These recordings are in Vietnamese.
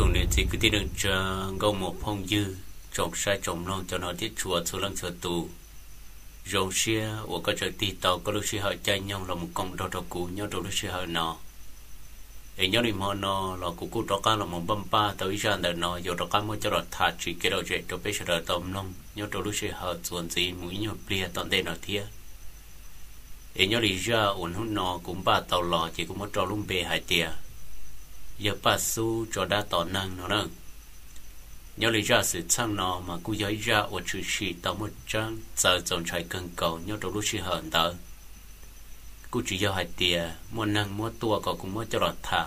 trồng này thì cứ đi đường chờ gom một phong dư trồng sai trồng non cho nó tiết chùa số lần chờ tù rồng xia ở cái trời tì tàu có lúc xia họ chạy nhau là một con đo đo cũ nhau đôi lúc xia họ nọ ấy nhau đi mà nó là cũ đó cá là một băm ba tới ra đời nó giờ đó cá mới cho nó thả chỉ cái đầu chạy cho bây giờ đời tôm nông nhau đôi lúc xia họ chuẩn gì mũi nhau bia toàn đây nó thiệt ấy nhau đi ra ổn hơn nó cũng ba tàu lò chỉ cũng mới cho luôn bề hai tiệt giờ ba su cho đa tỏ năng nó nè nhớ lấy ra sự sang nó mà cứ giấy ra ở chữ sĩ tao một trang giờ dọn trái cần cầu nhớ đầu lúc sĩ hận đó cứ chỉ do hai tia mua năng mua tua có cũng mua cho lọt thả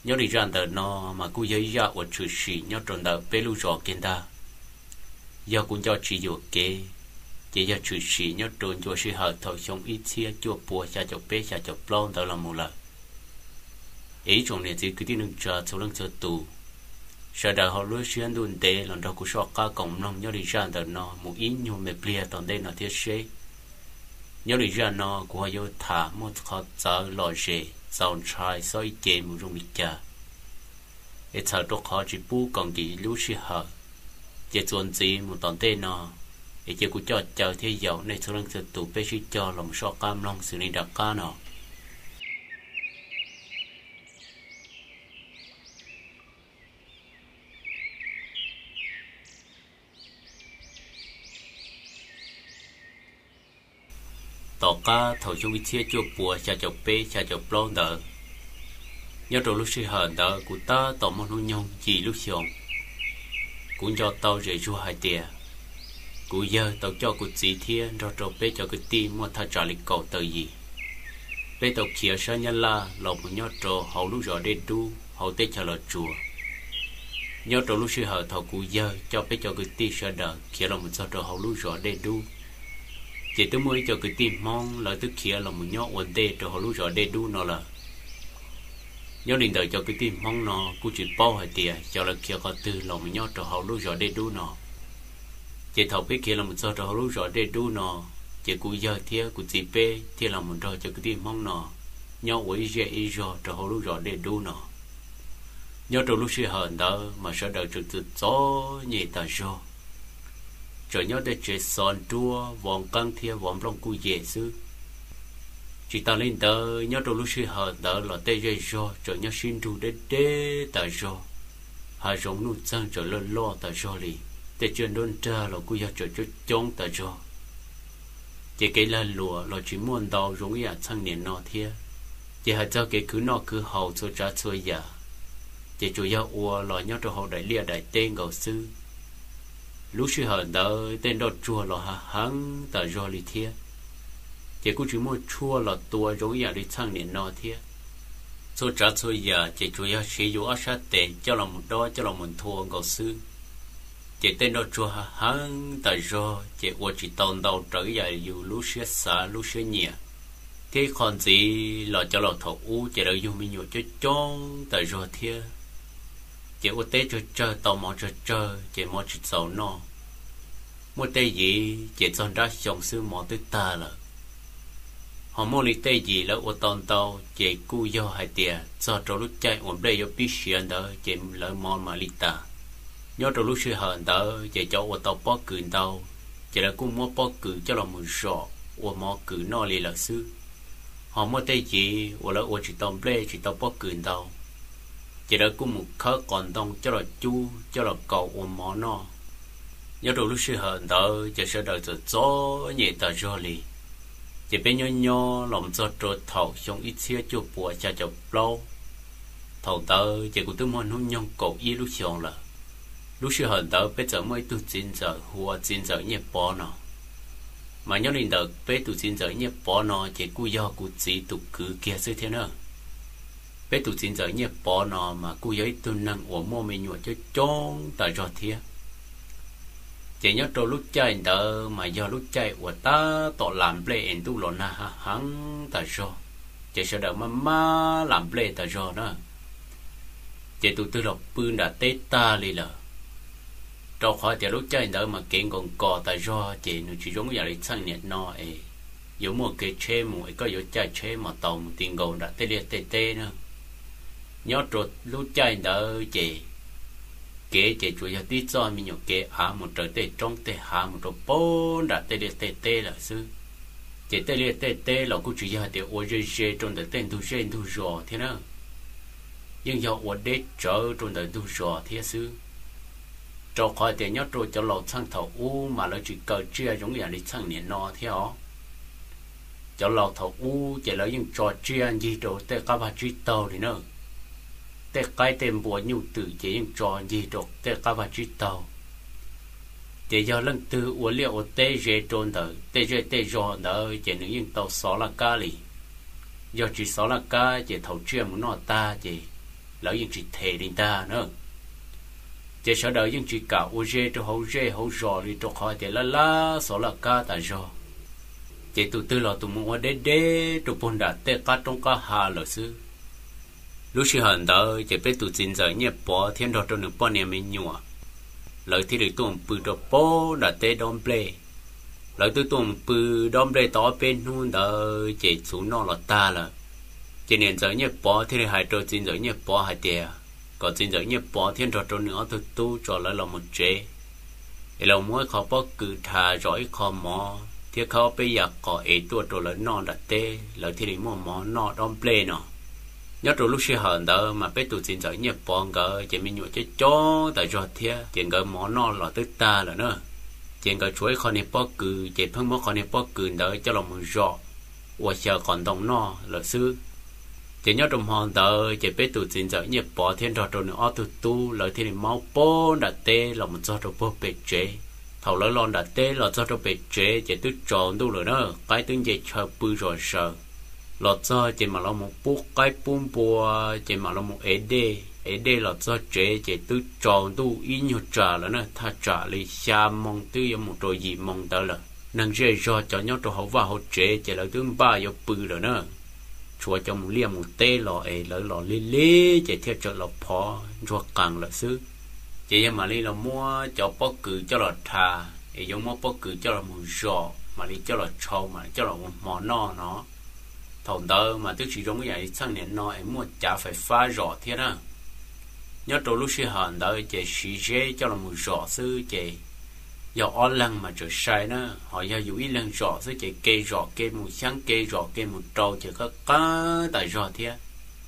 nhớ lấy ra tờ nó mà cứ giấy ra ở chữ sĩ nhớ tròn tờ bê lu rõ kiến ta giờ cũng cho chỉ dụ kế chỉ do chữ sĩ nhớ tròn cho sĩ hận thầu sống ít xia cho bùa xa cho bê xa cho plon đó là một lần ý trong này thì cứ tin được chờ số lần chờ tù sau đó họ lối xuyên đun tê lần đầu cũng so cả cộng đồng nhớ đi ra từ nó một ít nhiều mệt bia toàn đây nó thiết chế nhớ đi ra nó của họ vô thả một khó giờ lò rễ dòng trai soi chè một rung lịch cha để chờ cho họ chỉ bu còn gì lối xuyên hở chỉ chuẩn gì một toàn đây nó để chỉ cũng cho chờ thế giàu này số lần chờ tù bé chỉ cho lòng so cam long xử lý đặc ca nó tàu cá thầu chung vị trí cho bùa cha cho bê cha cho plon đỡ nhớ đầu lúc xưa hờn đỡ của ta tàu mong nông nhung chỉ lúc xong cũng cho tàu rể chua hai tia của giờ tàu cho của chỉ thiên rồi cho bê cho cái tim mua thay trả lịch cầu tờ gì bê tàu kia sang nhân la lòng một nhớ trò hậu lúc rõ đen đu hậu tết cho lợt chùa nhớ đầu lúc xưa hờn thầu của giờ cho bê cho cái tim sang đỡ kia lòng một cho trò hậu lúc rõ đen đu chỉ tôi mới cho cái tim mong là tức kia là một nhóc ổn định cho họ lúc rồi đây đu nó là nhóc định đợi cho cái tim mong nó cũng chỉ bao hai tiền cho là kia có từ là một nhóc cho họ lúc rồi đây đu nó chỉ thầu biết kia là một số cho họ lúc rồi đây đu nó chỉ cú giờ thiệt cú chỉ pe thiệt là một rồi cho cái tim mong nó nhóc ấy dễ ý rồi cho họ lúc rồi đây đu nó nhóc trong lúc xưa hờn đó mà sau đó trực tiếp gió nhẹ ta rồi rồi nhớ để chơi son tua vòng căng thia vòng long cu dễ xứ chỉ ta lên tờ nhớ đầu lúc xưa hở tờ là tê dây rồi rồi nhớ xin ru để đê ta rồi hai giống nút sang rồi lên lo ta rồi li để chuyện đơn tra là cu giờ rồi cho chống ta rồi chỉ cái là lùa là chỉ muốn đào giống như sang年nọ thia chỉ hai cho cái cứ nọ cứ hậu cho trả cho giờ chỉ chủ yếu ua là nhớ đầu hậu đại lia đại tên gầu sư lúc xưa hở đỡ tên đó chua là hắn ta do li thiê chỉ cũng chỉ mua chua là tua giống như đi sang年nọ thiê số trả số giờ chỉ chủ yếu sử dụng ở sát tệ cho là một đó cho là một thua cầu sư chỉ tên đó chua hắn ta do chỉ qua chỉ tồn đầu trở về dù lúc xưa xa lúc xưa nhẹ thế còn gì là cho là thổ u chỉ đợi dùng mình nhiều cho chong ta do thiê chỉ có té cho chơi tàu mò cho chơi chỉ mò chỉ sầu no mua té gì chỉ chọn ra trong sư mò tới ta là họ mua lấy té gì là ô tòn tàu chỉ cú do hai tia cho trâu lúc chạy ổn đây có biết chuyện đó chỉ lợi mò mà li ta nhớ trâu lúc xưa hờn đó chỉ cho ô tàu bó cử tàu chỉ là cú mua bó cử cho là một sọ ô mò cử no li là sư họ mua té gì ô là ô chỉ tàu ble chỉ tàu bó cử tàu chỉ đã có một khớ còn đông cho là chu cho là cầu ôm mỏ nó nhớ đầu lúc xưa hờn đỡ chỉ sẽ đợi từ gió nhẹ ta rồi li chỉ bên nhỏ nhỏ lòng gió trôi thầu trong ít xíu cho bùa cha cho lâu thầu đỡ chỉ của tôi muốn hôn nhông cầu y lúc xong là lúc xưa hờn đỡ bây giờ mới tu chín giờ hùa chín giờ nhẹ bỏ nó mà nhớ linh đỡ bây tu chín giờ nhẹ bỏ nó chỉ cú do cú chỉ tu cứ kia sẽ thế nào bé tụi xin giờ nhẹ bỏ nó mà cô ấy tôi năng ở mua mình nhọ cho chong tại rồi thiệt chỉ nhớ trâu lúc chơi đỡ mà do lúc chơi của ta tỏ làm play en tu lon ha hắn tại rồi chỉ sợ đỡ mà làm play tại rồi đó chỉ tụi tôi lọc bươn đã tết ta đi là trâu khỏi chỉ lúc chơi đỡ mà kiện còn cò tại rồi chỉ nó chỉ giống như là sang nhiệt no ấy giống một cái chế một có giống chơi chế mà tàu một tiền gầu đã tê tê nữa nhớ trột lúc chạy đỡ chị kế chị chủ yếu tí cho mình nhớ kế một trời tê trong tê một trời bốn đã tê tê là sư chị tê là cũng chủ yếu để ô dê trong đời tên tu rò thế nào nhưng do ô đế trở trong đời tu rò thế sư cho khỏi để nhớ rồi cho lầu sang thầu u mà nó chỉ cờ chia giống như đi sang niệm nọ theo cho lầu thầu u chỉ là những trò chia gì đồ để các bạn chỉ tàu thì nữa để cái tên bùa nhu tử chỉ những trò gì đồ để các bạn chỉ tàu để do lần từ u liệu tê dê trôn đời tê rò đời chỉ những tàu xó là cá lì do chỉ xó là cá chỉ thầu chia muốn nọ ta chỉ lấy những chỉ thể đến ta nữa chỉ sợ đợi những chỉ cả u dê cho hậu rò đi cho khỏi để la xó là cá ta rò chỉ tụi tư là tụi mua đế tụi bồn đã tê cá trong cá hà là sư lúc xưa hận đó chỉ biết tụi chín giờ nhẹ bỏ thiên đỏ trong nước bao nhiêu mình nhua lời thì được tụi bự đồ bó đã tê đom ple lời tụi bự đom ple tỏ bên luôn đó chỉ xuống nó là ta là chỉ nên giờ nhẹ bỏ thì hai trò chín giờ nhẹ bỏ hai tiề còn chín giờ nhẹ bỏ thiên đỏ trong nữa tụi tu cho lại là một chế là mỗi khó bỏ cử thà giỏi khó mò thìเขาไปอยากก่อตัวละนอนดัดเต้แล้วที่นี่มอๆนอดอมเปลเนาะnhớ rồi lúc xưa hờn đó mà bé tụi xin giỏi nhập bọn gỡ chỉ mình nhủ chơi chó tại do thế chuyện gỡ mỏ no lọ tới ta là nữa chuyện gỡ chuối con này bó cừ chuyện phân bó con này bó cừ đỡ cho lòng một giọt và chờ còn đồng no là sư chuyện nhớ trong hòn đó chuyện bé tụi xin giỏi nhập bỏ thiên trò rồi nữa tụi tu lợi thì máu bó đặt tê là một giọt rồi bó bể chế thầu lỡ lon đặt tê là giọt rồi bể chế chuyện tụi tròn tu rồi nữa cái tiếng gì chờ bự rồi sợ lọt cho chỉ mà lo một bút cái bún bùa chỉ mà lo một ế lọt cho chế chỉ tư tròn tu ý nhiều trả là nó tha trả lý xa mong tư yêu một rồi gì mong ta là năng dễ cho nhau cho hậu và hậu chế chỉ là tương ba yêu bự rồi nữa chúa cho một liềm một tê lọ ế lỡ lọ lê chỉ theo cho lọ phó chúa càng là xứ chỉ mà lý là mua cho bó cử cho lọ thà ế giống mua bó cử cho lọ một giò mà lý cho lọ trâu mà cho lọ một mỏ no nó thầu đó mà tức chỉ trong cái này sang年nói mua chả phải pha rõ thế đó nhớ trong lúc xưa hẳn đó chỉ xí dễ cho là một rõ sư chỉ do ở lăng mà trở sai đó họ do dụ ý lăng rõ sư chỉ kê rõ kê một sáng kê rõ kê một trâu chỉ có cá tại rõ thế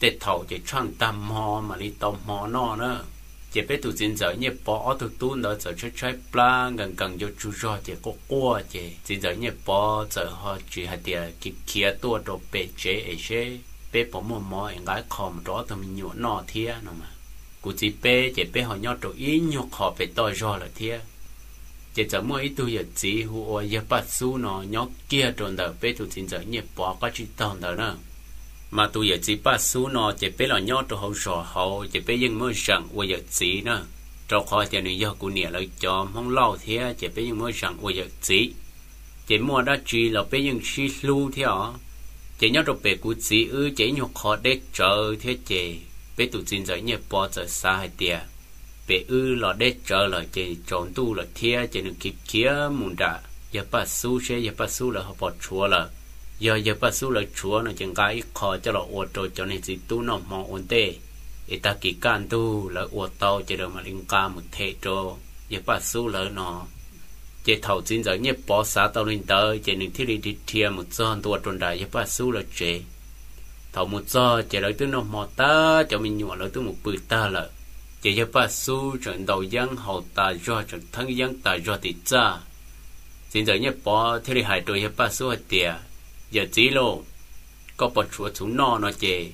để thầu chỉ trang tam mò mà đi tôm mò nó nữa chỉ biết tụi xin giờ như bỏ tụi tuôn đó giờ trái pla gần gần vô chú rõ chỉ có qua chỉ xin giờ như bỏ giờ họ chỉ hạt tiền kia tua đồ bể chế ấy chế bể bỏ mò anh gái khom đó tụi mình nhổ nọ thia nó mà cụ chỉ bể họ nhọ đồ ý nhọ khó bể to rõ là thia chỉ giờ mua ít tôi giờ chỉ hùa giờ bắt su nó nhọ kia rồi đó bể tụi xin giờ như bỏ có chỉ tao đó nữa mà tôi giờ chỉ bắt số nó chỉ biết là nhớ cho hậu sò hậu chỉ biết những mối rằng bây giờ chỉ nữa cho khỏi cho nên do cụ nhẹ lại cho không lâu thế chỉ biết những mối rằng bây giờ chỉ mua đã chỉ là biết những chi lưu theo chỉ nhớ được về cụ chỉ chỉ nhục khó để chờ thế chỉ biết tụi xin giải nhẹ bỏ giờ xa hay tiệt về là để chờ là chỉ chọn tu là thế chỉ được kịp kia muốn đã giờ bắt số sẽ giờ bắt số là họ bỏ chúa là giờ bắt số là chúa nó chẳng cái khó cho là ô tô cho nên chỉ tu nó mong ổn tệ ta kỳ can tu là ô tô chỉ được mà liên ca một thế cho giờ bắt số là nó chỉ thầu chính giờ nhé bỏ xả tàu lên tới chỉ nên thiết đi thiê một son tua tròn đại giờ bắt số là chế thầu một son chỉ lấy tướng nó mò ta cho mình nhọ lấy tướng một bự ta là chỉ giờ bắt số trận đầu giang hậu ta do trận thắng giang ta do thì cha chính giờ nhé bỏ thiết đi hai đôi giờ bắt số tiệt giờ chỉ lô có bỏ chuột xuống nó chè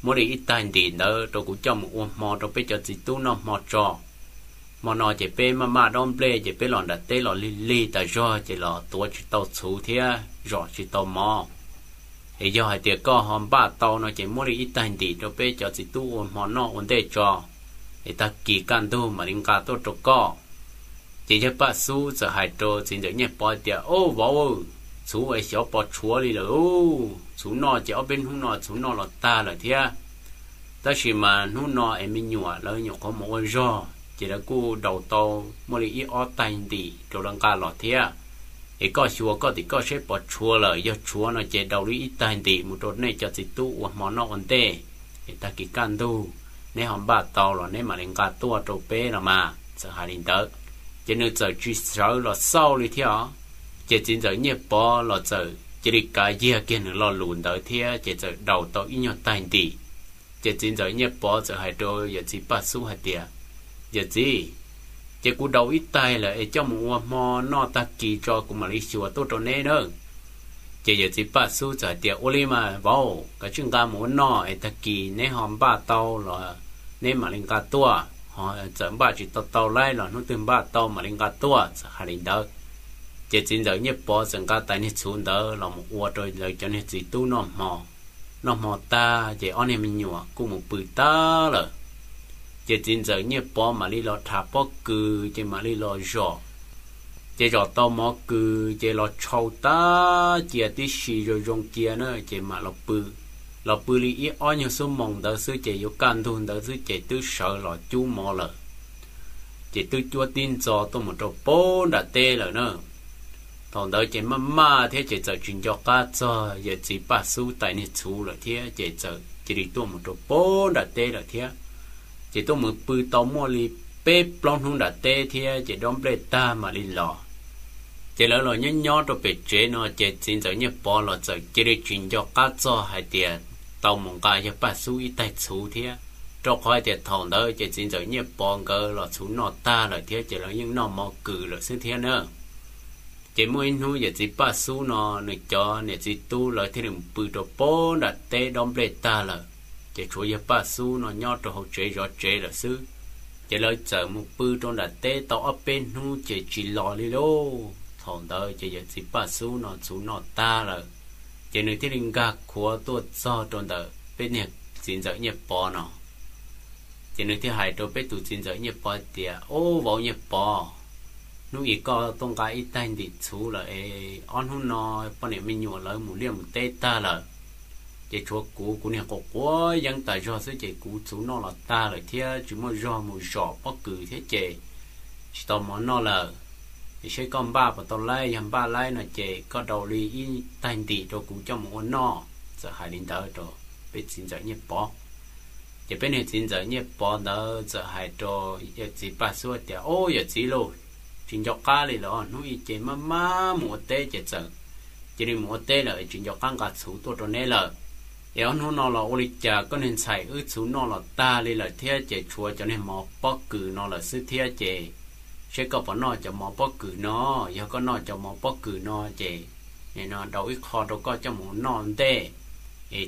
mỗi đi ít tay thì đỡ rồi cũng cho một mò rồi bây giờ chỉ tu nó mò trò mò nó chỉ pe mà đom ple chỉ pe lòn đặt tê lòn li tại do chỉ lò tua chỉ tàu số thế rõ chỉ tàu mò thì do hai tiệc có hòm ba tàu nó chỉ mỗi đi ít tay thì rồi bây giờ chỉ tu mò nó ổn định cho thì ta kỳ can tu mà linh ca tu trâu co chỉ cho ba su giờ hai trâu chỉ được nhẹ bỏ tiệc ô vào chú ấy xéo bỏ chúa đi rồi chú nó chỉ ở bên hông nó chú nó là ta là thế ta chỉ mà hông nó em mình nhua lấy nhục có một con giò chỉ là cô đầu tàu mua đi ít ở tay đi rồi đang ca là thế ấy có chúa có thì có sẽ bỏ chúa lời do chúa nó chỉ đầu đi ít tay đi một đợt này cho chỉ tu hoặc món nó còn tệ ta kỳ can tu nếu hòm ba tàu là nếu mà lên cả tua trâu bé là mà sợ hai linh đỡ cho nên giờ chỉ sợ là sau đi theo chỉ chính giờ nhẹ bỏ là giờ chỉ đi cái gì kia nữa là lùn đỡ theo chỉ giờ đầu tàu ít nhau tay đi chỉ chính giờ nhẹ bỏ giờ hai đôi giờ chỉ bắt số hai tiền giờ gì chỉ cú đầu ít tay là cho một mò nó ta kỳ cho cũng mà lý chùa tốt cho nên nữa chỉ giờ chỉ bắt số giờ tiền ô mà vào cái chúng ta muốn nó ta kỳ nếu hòm ba tàu là nếu mà lên cả tua họ chấm ba chỉ tàu lại là nó từng ba tàu mà lên cả tua hai linh đỡ chỉ chính giờ nhẹ bỏ dần cả tay nhẹ xuống đỡ là một uo rồi lời cho nên chỉ tu nó mò ta chỉ anh em mình nhua cũng một bự ta rồi chỉ chính giờ nhẹ bỏ mà đi lo thả bỏ cứ chỉ mà đi lo giò chỉ giò tàu mò cứ chỉ lo trâu ta chỉ tí xì rồi rong kia nữa chỉ mà lo bự li ít anh nhiều số mong đỡ xứ chỉ có can thun đỡ xứ chỉ tư sợ lo chú mò rồi chỉ tư chúa tin cho tôi một trâu bố đã tê rồi nữa thằng đó chỉ mà thế chỉ giờ chuyển cho cá cho giờ chỉ bắt số tại này chú rồi thế chỉ giờ chỉ đi tôi một trâu bố đã tê rồi thế chỉ tôi một bự tàu mua li bếp long không đã tê thế chỉ đóng bê ta mà đi lò chỉ lỡ lò nhỏ rồi bể chế nó chỉ xin giờ nhớ bỏ lò giờ chỉ đi chuyển cho cá cho hai tiền tàu một cái giờ bắt số ít tại chú thế cho khỏi tiền thằng đó chỉ xin giờ nhớ bỏ cái lò chú nó ta rồi thế chỉ là những nó mò cừ rồi xứ thế nữa chỉ mỗi nu giờ chỉ bắt số nó này cho này chỉ tu lại thế đừng bự đồ bố đặt tê đom bể ta là chỉ chú giờ bắt số nó nhót rồi hậu chế rồi chế là xứ chỉ lấy chờ một bự trong đặt tê tao ở bên nu chỉ lò đi lô thằng đó chỉ giờ chỉ bắt số nó chú nó ta là chỉ nơi thế đừng gạt của tôi cho trong đó bên này xin giờ nhập bò nó chỉ nơi thế hai đồ bên tụ xin giờ nhập bò tiệt ô vào nhập bò nuôi có tông cái ít tay thì chú là ăn hôm nọ bọn này mình nhổ lấy một liềm một tê ta là chỉ cho cú này có quá dân tại do sẽ chỉ cú chú nó là ta là thế chỉ một do một giỏ bất cứ thế chỉ tao món nó là sẽ con ba và tao lấy hàng ba lấy là chỉ có đầu đi ít tay thì cho cú cho một nó giờ hai linh tới rồi biết xin giờ nhẹ bỏ chỉ bên này xin giờ nhẹ bỏ đó giờ hai cho giờ chỉ ba số tiền ô giờ chỉ luôn chuyện cho cá này là nuôi chỉ má mua tê chỉ sợ chỉ đi mua tê là chuyện cho cá cả số tôi cho nên là nếu nó là ô trà có nên xài số nó là ta đây là thế chỉ chua cho nên mò bóc cử nó là sự thế chỉ sẽ có phần nó cho mò bóc cử nó giờ có nó cho mò bóc cử nó chỉ nên nó đâu ít khó đâu có cho mò non tê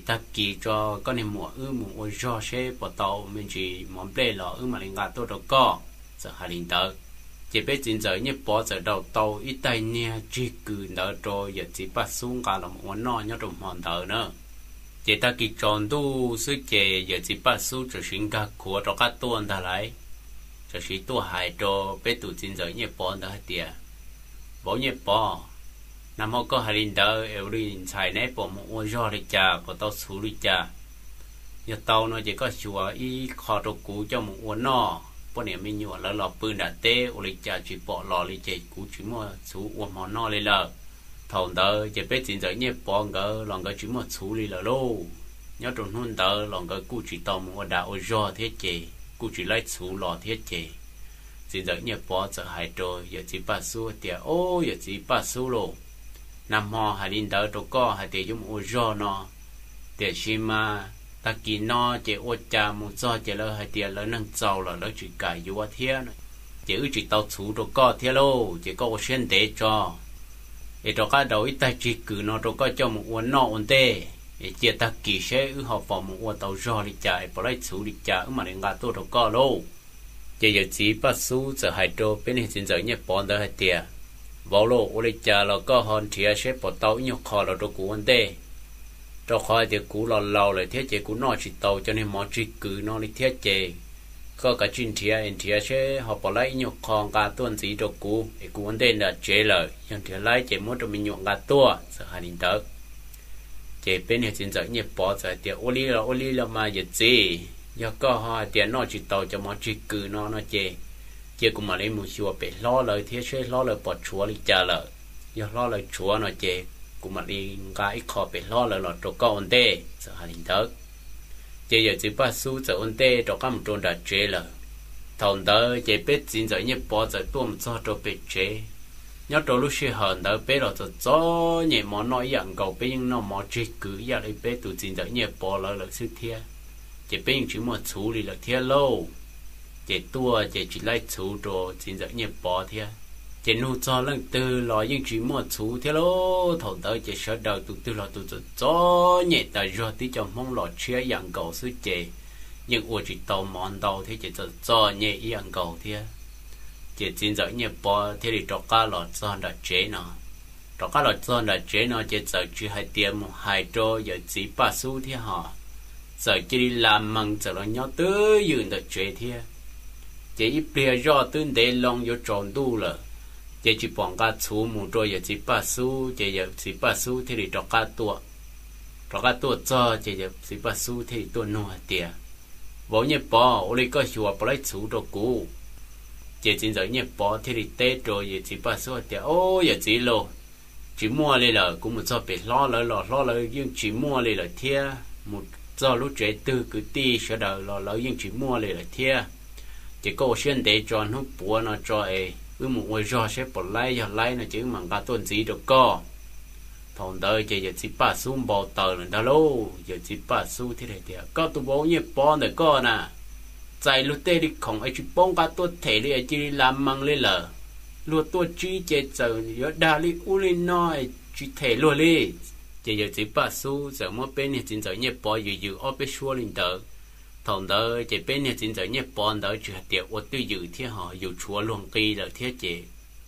ta kỳ cho có nên mua mua cho sẽ bỏ tàu mình chỉ mò bê là mà lên gà tôi đâu có giờ hai linh tới chỉ biết chính giờ như bỏ giờ đầu tàu ít tay nha chỉ cứ đỡ rồi giờ chỉ bắt xuống cả là một nó nhớ trong hoàn thờ nữa chỉ ta kỳ tròn tu sư chế giờ chỉ bắt xuống cho sinh cả của cho các tuần ta lại cho sĩ tu hại cho biết tụ chính giờ như bỏ đỡ tiền bỏ như bỏ nằm họ có hai linh đỡ eo linh xài nấy bỏ một do đi cha bỏ tàu xuống đi cha giờ tàu nó chỉ có chùa ít khó đồ cũ cho một nó bọn này mình nhổ là lò pươn đã tê ô lịch cha chỉ bỏ lò lịch chạy cú chỉ mua số uống món no lên lờ thầu đỡ chỉ biết chính giờ nhẹ bỏ ngỡ lòng cái chỉ mua số lên lờ lô nhớ trong hôn đỡ lòng cái cú chỉ tao mua đã ô do thiết chế cú chỉ lấy số lò thiết chế chính giờ nhẹ bỏ giờ hai rồi giờ chỉ ba số tiền ô giờ chỉ ba số lô nằm ho hai linh đỡ đâu có hai tiền dùng ô do nó tiền xí mà ta kỳ nó chỉ ô cha một do chỉ là hai tiền là nâng giàu là nó chỉ cài vô thiên chỉ chỉ tàu chủ đồ có thiên lô chỉ có xuyên để cho để cho cái đầu ít ta chỉ cử nó đồ có cho một uốn nọ uốn tê để chỉ ta kỳ sẽ học vào một uốn tàu do đi chạy bỏ lại chủ đi chạy mà đến gà tôi đồ có lô chỉ giờ chỉ bắt số giờ hai đồ bên này chính giờ nhẹ bỏ đỡ hai tiền vào lô ô đi chạy là có hơn thì sẽ bỏ tàu nhiều khó là đồ của uốn tê cho khỏi thì cú lò lò lại thiết chế cú nói chỉ tàu cho nên món chỉ cứ nó đi thiết chế có cả chuyện thiệt sẽ họ bỏ lại nhiều con cả tuần gì cho cú để cú vấn đề là chế lời nhưng thiệt lại chế muốn cho mình nhộn cả tua sợ hai linh tớ chế bên này chính giờ nhập bỏ giờ thì ô li là mà dịch gì do có họ tiền nó chỉ tàu cho món chỉ cứ nó chế cũng mà lấy một chùa bị lo lời thiết sẽ lo lời bỏ chúa đi trả lời do lo lời chúa nó chế cũng mà đi cái khó bị lo là trâu con tê sợ hai linh tớ chỉ giờ chỉ ba số giờ ôn tê cho các một tròn đã chế là thằng đó chỉ biết chính giờ nhẹ bỏ giờ tuôn cho biết chế nhớ trâu lúc xưa hờn đó biết rồi cho nhẹ món nói dạng cầu biết nhưng nó món chỉ cứ giờ đây biết tụi chính giờ nhẹ bỏ là sự thiệt chỉ biết những chuyện mà处理là thiệt lâu chỉ tua chỉ lấy chủ đồ chính giờ nhẹ bỏ thiệt chỉ nuôi cho lần từ lo những chuyện mà chủ thiệt lâu thằng đó chỉ sợ đầu tụi từ lo tụi cho nhẹ tại do tí cho mong lo chia dạng cầu sự chế nhưng我chỉ tàu món đầu thì chỉ cho nhẹ dạng cầu thiệt chỉ chính giờ nhẹ bỏ thì đi cho cá lọt cho đã chế nó cho cá lọt cho đã chế nó chỉ giờ chỉ hai tiền một hai trâu giờ chỉ ba xu thì họ giờ chỉ đi làm măng giờ nó nhớ tới dừng được chế thì chỉ ít bia do tương để lòng vô tròn đủ rồi chỉ bằng cá chú một trâu giờ chỉ ba xu chỉ giờ chỉ ba xu thì đi cho cá tua cho chỉ ba xu thì tua nuôi tiền vô nhẹ bỏ ở đây có chùa bỏ lấy chú đồ cũ chỉ chính giờ nhẹ bỏ thì đi tết rồi giờ chỉ ba số tiền ô giờ chỉ lô chỉ mua lên là cũng một cho bị lo lời nhưng chỉ mua lên là thiệt một do lúc trẻ tư cứ ti sẽ đợi lo nhưng chỉ mua lên là thiệt chỉ có xuyên để cho nó bùa nó cho ấy với một người do sẽ bỏ lấy nó chứ mà cả tuần gì được co thằng đời chỉ giờ chỉ ba số bao tờ là đó lô giờ chỉ ba số thì thiệt có tụ bố nhẹ bỏ được co nè tại lúc tê đi không ai chỉ bông cả tôi thể đi chỉ làm măng lên lờ luôn tôi chỉ chơi giờ nhớ đa đi u lên nói chỉ thể luôn đi chỉ giờ chỉ ba số giờ mỗi bên này chính giờ nhẹ bỏ dự ở bên xua lên đỡ thằng đó chỉ bên này chính giờ nhẹ bỏ đỡ chỉ tiệt ở tôi dự thì họ dự chúa luôn kỳ là thiết chế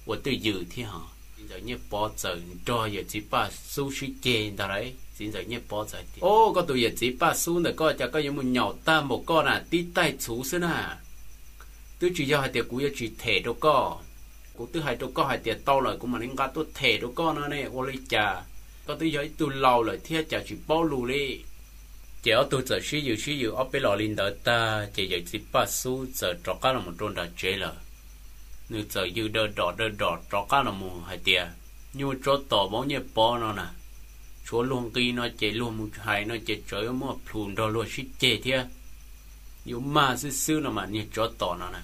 ở tôi dự thì họ chính giờ nhẹ bỏ giờ cho giờ chỉ ba số chỉ chơi đấy chính giờ nhẹ bỏ giờ ô có tụi giờ chỉ ba số nữa có cho có những một nhỏ ta một con à tí tay chú xí nè tôi chỉ cho hai tiệt cú chỉ thể đâu có cú tôi hai đâu có hai tiệt to rồi cũng mà nên cả tôi thể đâu có nó này ô lấy trà có tôi giờ tôi lâu rồi thiết trà chỉ bao lù đi chỉ ở tôi giờ sử dụng ở bên lò linh đỡ ta chỉ giờ chỉ ba số giờ cho cả là một tròn đã chế rồi nếu giờ như đỡ đỏ cho cả là một hai tiệt nhưng cho tỏ bao nhiêu bao nó nè chúa luôn kỳ nó chạy luôn một hai nó chạy trời mà phun đó luôn xí chạy thế nhiều mà xứ nó mà như cho tỏ nó nè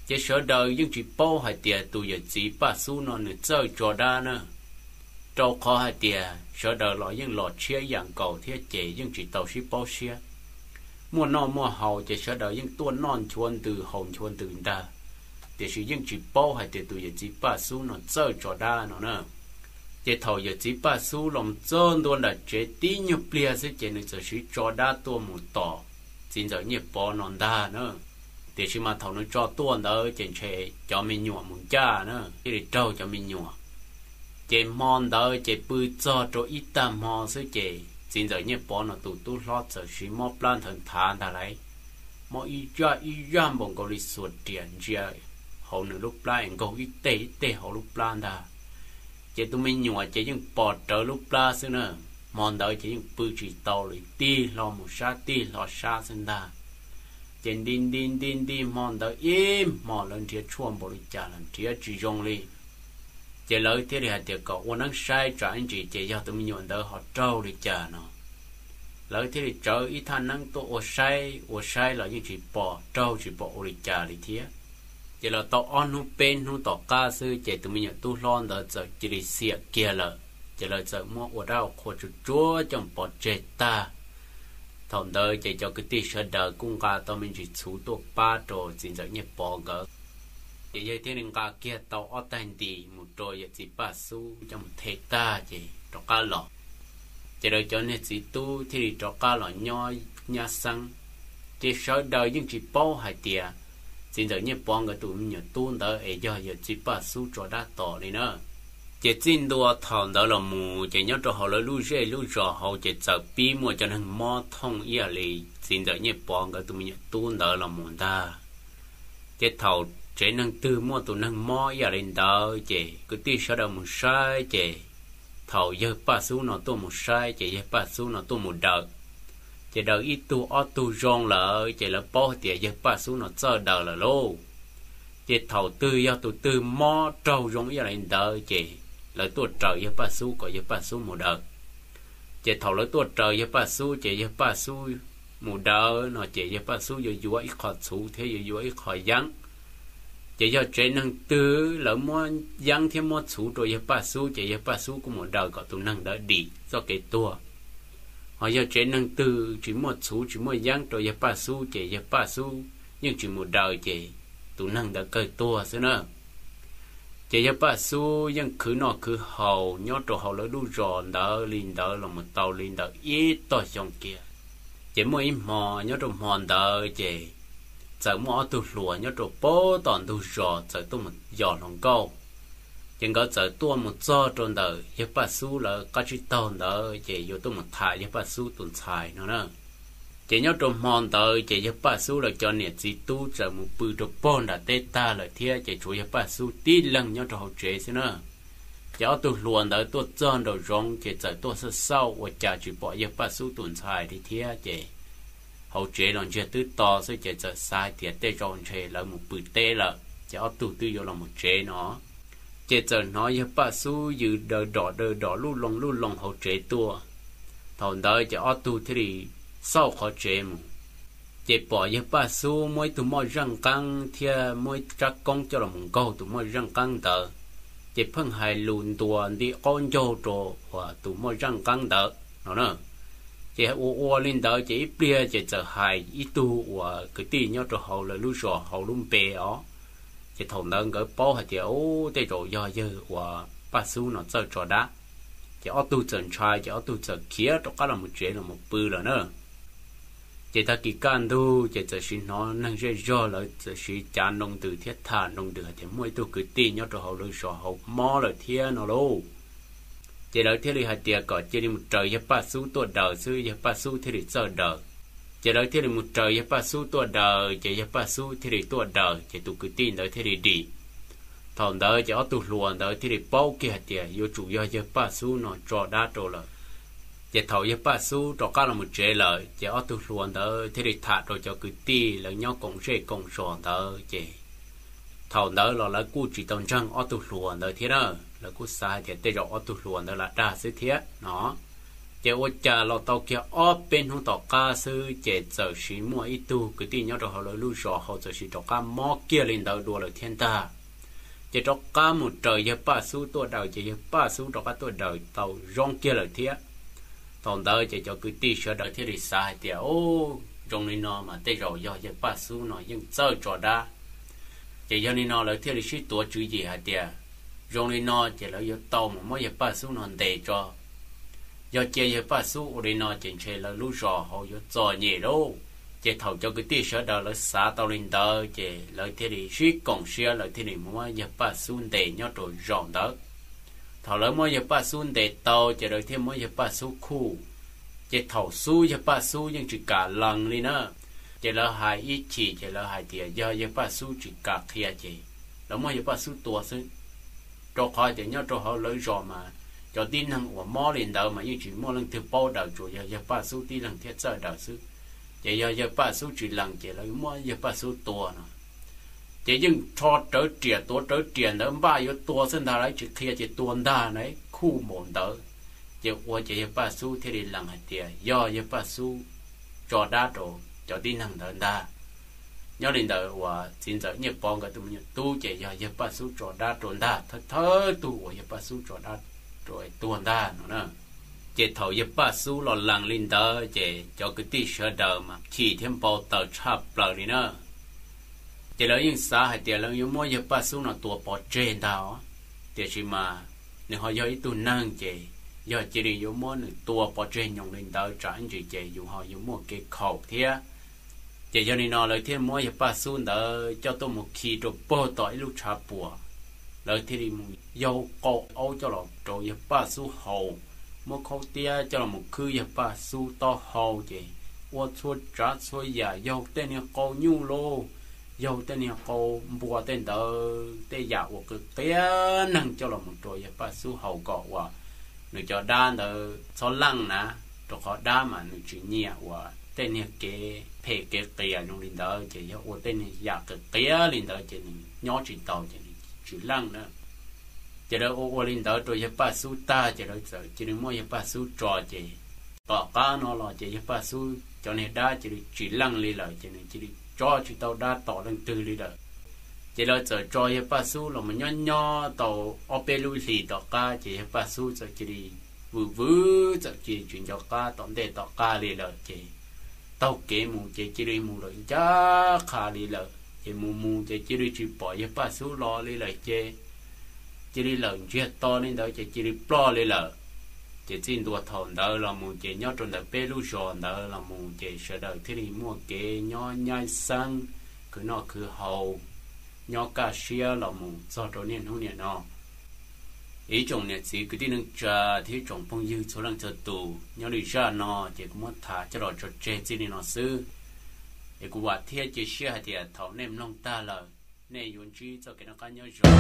chạy sợ đời nhưng chỉ bao hai tiệt tụi giờ chỉ ba số nó nữa chơi cho đa nữa trâu kho hai tiệt sợ đời lo nhưng lọt chia dạng cầu thế chạy nhưng chỉ tàu xí bao xia mua non mua hậu chạy sợ đời nhưng tuôn non chuồn từ hồng chuồn từ đa để sử nhưng chỉ bao hai tiệt tụi giờ chỉ ba số nó chơi cho đa nó nữa chế thầu giờ chỉ ba số lòng trơn đồn là chế tí nhiều bia sẽ chế nên giờ chỉ cho đa tua một tỏ chính giờ nhiều bò non đa nữa để khi mà thầu nó cho tuôn đó chế chế cho mình nhọ một cha nữa để trâu cho mình nhọ chế mòn đó chế bự cho ít tam mò sẽ chế chính giờ nhiều bò nó tụ lót giờ chỉ mót plan thần thản ta lấy mót ít ra bằng câu lịch suốt tiền chơi hậu nửa lúc plan câu ít tê hậu lúc plan ta chỉ tụi mình nhọ chỉ những bọt trở lúc ra xưa nữa mòn đó chỉ những bự chỉ tàu rồi ti lo một sát ti lo sát sinh ta chỉ đi mòn đó im mòn lên chia chuông bồi trả lần chia chỉ dùng đi chỉ lấy thế thì hạt tiệt cậu uốn nắng sai trả anh chỉ cho tụi mình nhọ đó họ trâu đi trả nó lấy thế thì trâu ít than nắng tôi uốn sai là những chỉ bỏ trâu chỉ bỏ đi trả đi thế chỉ là tao ăn hút bên hút tao cá sư chỉ tụi mình nhận tu lon đó giờ chỉ đi xịt kia là chỉ là giờ mua ở đâu khó chúa trong bỏ chết ta thằng đó chỉ cho cái tí sơ đờ cũng cả tao mình chỉ chú tổ ba đồ chỉ giờ nhẹ bỏ gỡ chỉ vậy thế nên cả kia tao ở tay đi một đồ giờ chỉ ba xu trong thế ta chỉ cho cá lọ chỉ là cho nên chỉ tu thì cho cá lọ nhoi nhá xăng chỉ sơ đờ nhưng chỉ bao hai tiền chính giờ nhé bọn cái tụi mình nhận tuôn đó ấy giờ chỉ ba số cho đã tỏ đi nữa chỉ tin đua thằng đó là mù chỉ nhớ cho họ là lưu rõ họ chỉ giờ pi mua cho nên mò thông ý lý chính giờ nhé bọn cái tụi mình nhận tuôn đó là mù ta chỉ thầu chỉ năng tư mua tụi năng mò ý lên đó chỉ cứ tí sao đâu một sai chỉ thầu giờ ba số nó tôi một sai chỉ giờ ba số nó tôi một đợt chỉ đầu ít tu ở tu rong lại chỉ là bao tiền giờ ba số nó chơi đầu là lô chỉ thầu tư do tu tư mò trâu rong ý lại đỡ chỉ là tu trời giờ ba số có giờ ba số một đợt chỉ thầu lấy tu trời giờ ba số chỉ giờ ba số mù đỡ nó chỉ giờ bắt số giờ ít khỏi số thế giờ ít khỏi giăng chỉ giờ chế năng tư lỡ mua giăng thêm mua số rồi giờ bắt số chỉ giờ bắt số của một đời có tụ năng đỡ đi do cái tua họ giờ chế năng tư chỉ một số chỉ một giăng rồi giờ bắt số chỉ giờ bắt số nhưng chỉ một đời chỉ tụ năng đỡ cái tua xí nữa chỉ giờ bắt số nhưng cứ nọ cứ hầu nhớ trò hầu lỡ đu ròn đỡ linh đỡ là một tàu linh đỡ ít to trong kia chỉ mỗi mò nhớ trò mòn đỡ chỉ giờ mua tu lúa nhớ trò bó toàn tu rò giờ tu một giò lòng câu nhưng có giờ tu một giò tròn đời giờ bắt số là có chỉ tòn đời chỉ vô tu một thải giờ bắt số tuần xài nữa nè chỉ nhớ trò mòn đời chỉ giờ bắt số là cho nè chỉ tu giờ một bự trò bón đã tê ta là thiệt chỉ chủ giờ bắt số tí lần nhớ trò hậu chế xí nữa chỉ tu lúa đời tu giòn đầu rong chỉ giờ tu sơ sâu và trả chỉ bỏ giờ bắt số tuần xài thì thiệt chỉ hậu chế lòng chế tứ to sẽ chế giờ sai thì tê tròn chế là một bự tê là chế ở tụ tư vô là một chế nó chế giờ nói với bà su dự đời đỏ lu lông hậu chế tua thằng đó chế ở tụ thì sau khó chế mà chế bỏ với bà su mỗi tụ mỗi răng căng thia mỗi trắc công cho là một câu tụ mỗi răng căng tờ chế phân hai lùn tua đi con dâu trò và tụ mỗi răng căng tờ nó nữa chỉ ô lên đó chỉ bia chỉ giờ hai ít tu và cái tiền nhớ cho hậu là lúc rồi hậu luôn bè ó chỉ thằng đó cái bao hạt tiêu để rồi do dơ và bát su nó chơi trò đá chỉ ở tu chân trai chỉ ở tu chân kia đó cả là một chuyện là một bự rồi nữa chỉ ta kỳ can tu chỉ giờ xin nó năng dễ do là giờ xin trả nông từ thiết thà nông từ thì mỗi tu cái tiền nhớ cho hậu lúc rồi hậu mò là thiên nó luôn chỉ đợi thế thì hạt tiệt có chỉ đi một trời giúp ba số tuổi đời xưa giúp ba số thế thì giờ đời chỉ đợi thế thì một trời giúp ba số tuổi đời chỉ giúp ba số thế thì tuổi đời chỉ tụ cứ tin đợi thế thì đi thằng đời chỉ ở tụ luồn đợi thế thì bao kia hạt tiệt vô chủ do giúp ba số nó trò đa trò lợi chỉ thầu giúp ba số trò cá là một chế lợi chỉ ở tụ luồn đợi thế thì thả rồi cho cứ ti là nhau cộng rễ cộng sòn đợi chỉ thầu đợi là cú chỉ tông trăng ở tụ luồn đợi thế đó là cú sai thì tê rõ tu luồn đó là đa sư thiết nó chỉ ô cha lo tàu kia ở bên hông tàu cá sư chỉ giờ xí mua ít tu cứ tin nhau rồi họ lấy lưu rõ họ giờ xí tàu cá mò kia lên đầu đùa là thiên ta chỉ tàu cá một trời giờ ba số tuổi đầu chỉ giờ ba số tàu cá tuổi đầu tàu rong kia là thiết tàu đời chỉ cho cứ tin sợ đời thiết thì sai thì ô trong này nó mà tê rõ giờ ba số nó nhưng chơi trò đa chỉ giờ này nó là thiết thì xí tuổi chữ gì hả tiệt rong lên nó chỉ là do tàu mà mỗi giờ ba số nó để cho do chơi giờ ba số ở đây nó chỉ chơi là lú rò họ do trò nhẹ đâu chỉ thầu cho cái tiền sở đó là xã tàu lên đó chỉ lợi thế thì suy còn xưa lợi thế thì mỗi giờ ba số để nhau rồi rộng đó thầu lợi mỗi giờ ba số để tàu chỉ lợi thêm mỗi giờ ba số khu chỉ thầu số giờ ba số nhưng chỉ cả lần đi nữa chỉ là hai ít chỉ là hai tiền do giờ ba số chỉ cả kia chỉ là mỗi giờ ba số tua số cho khỏi thì nhớ cho họ lấy rồi mà cho tin rằng của mò lên đầu mà như chỉ mò lên từ bao đầu rồi giờ ba số tin rằng thiết giờ đầu số chỉ giờ ba số chỉ lần chỉ lấy mò giờ ba số tua nó chỉ nhưng cho trở tiền đó ba giờ tua sinh ra đấy chỉ kia chỉ tuần đa đấy khu mồn đó chỉ qua chỉ ba số thì lần hạt tiền giờ ba số cho đa rồi cho tin rằng đó đa nhớ đến đời và xin giờ nhật bong cái tụi mình tu chỉ giờ ba số trò đa tròn đa thơ tu của ba số trò đa rồi tuần đa nữa chỉ thầu ba số là lằng lên đó chỉ cho cái tí sơ đời mà chỉ thêm bao tờ chắp lại đi nữa chỉ là những xã hay tiền là những mỗi ba số là tua bỏ trên đó thì chỉ mà nếu họ do ít tu năng chỉ giờ chỉ đi những mỗi tua bỏ trên nhung lên đó trả anh chỉ dùng họ những một cái khẩu thế chỉ cho nên nó lấy thêm mỗi ba số đó cho tôi một khi rồi bao tỏi lúc chả bùa lấy thêm một dâu cọ áo cho nó rồi ba số hầu một khâu tia cho nó một khư ba số to hầu chỉ qua suốt trả suốt giả dâu tên này câu nhu lô dâu tên này câu bùa tên đó tên giả của cái tia năng cho nó một rồi ba số hầu cọ và người cho đan đó số lăng nè rồi họ đa mà người chỉ nhẹ và tên này cái phê cái kia trong linh đó chỉ có ô tên này giả cái kia linh đó chỉ nhỏ chỉ tàu chỉ lăng nữa chỉ đó ô linh đó rồi ba số ta chỉ đó chỉ mỗi ba số trò chỉ tỏ cá nó là chỉ ba số cho nên đã chỉ lăng đi lại chỉ nên chỉ cho chỉ tàu đã tỏ lên từ đi lại chỉ là giờ cho ba số là mình nhỏ tàu opelu lì tỏ cá chỉ ba số giờ chỉ vừa giờ chỉ chuyển cho cá tổng để tỏ cá đi lại chỉ tàu kế mù chỉ đi mù rồi giá khá đi lại chỉ mù chỉ đi chỉ bỏ ba số lo đi lại chỉ đi lợn chuyện to nên đó chỉ đi pro đi lại chỉ xin đua thòn đó là một chỉ nhớ trong đời bê lu giòn đó là một chỉ sợ đời thế thì mua kế nhớ nhai sang cứ nó cứ hầu nhớ cả xia là một do đó nên không nên nó ý chồng này chỉ cứ đi nâng trà thì chồng phong dư số lần chờ tù nhớ đi ra nó chỉ có muốn thả cho nó cho trẻ chỉ đi nó sư để cụ bảo thiết chỉ xia thì thầu nem long ta là nên yuan chi cho cái nó cá nhớ rồi